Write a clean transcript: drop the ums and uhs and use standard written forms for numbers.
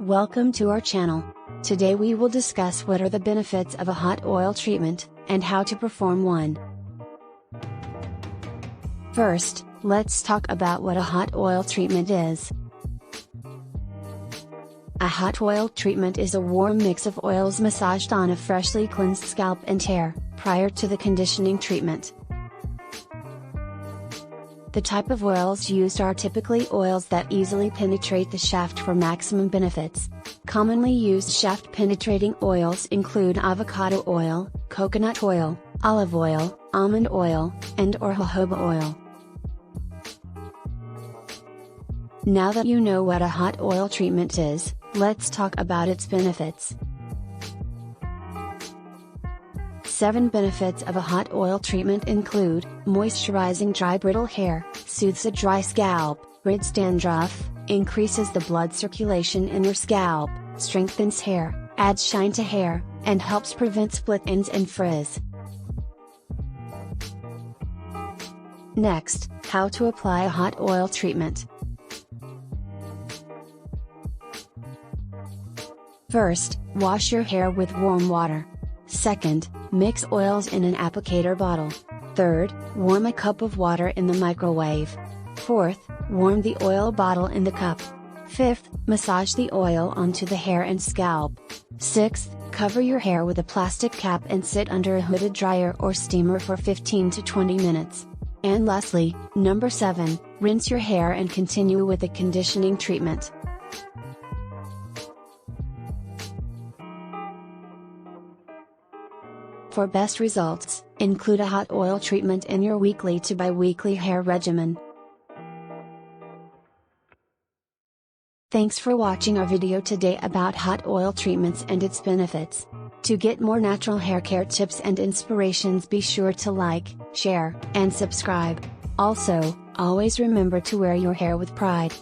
Welcome to our channel. Today we will discuss what are the benefits of a hot oil treatment, and how to perform one. First, let's talk about what a hot oil treatment is. A hot oil treatment is a warm mix of oils massaged on a freshly cleansed scalp and hair, prior to the conditioning treatment. The type of oils used are typically oils that easily penetrate the shaft for maximum benefits. Commonly used shaft penetrating oils include avocado oil, coconut oil, olive oil, almond oil, and/or jojoba oil. Now that you know what a hot oil treatment is, let's talk about its benefits. 7 benefits of a hot oil treatment include: moisturizing dry brittle hair, soothes a dry scalp, rids dandruff, increases the blood circulation in your scalp, strengthens hair, adds shine to hair, and helps prevent split ends and frizz. Next, how to apply a hot oil treatment. First, wash your hair with warm water. Second, mix oils in an applicator bottle. Third, warm a cup of water in the microwave. Fourth, warm the oil bottle in the cup. Fifth, massage the oil onto the hair and scalp. Sixth, cover your hair with a plastic cap and sit under a hooded dryer or steamer for 15 to 20 minutes. And lastly, number 7, rinse your hair and continue with the conditioning treatment. For best results, include a hot oil treatment in your weekly to bi-weekly hair regimen. Thanks for watching our video today about hot oil treatments and its benefits. To get more natural hair care tips and inspirations, be sure to like, share, and subscribe. Also, always remember to wear your hair with pride.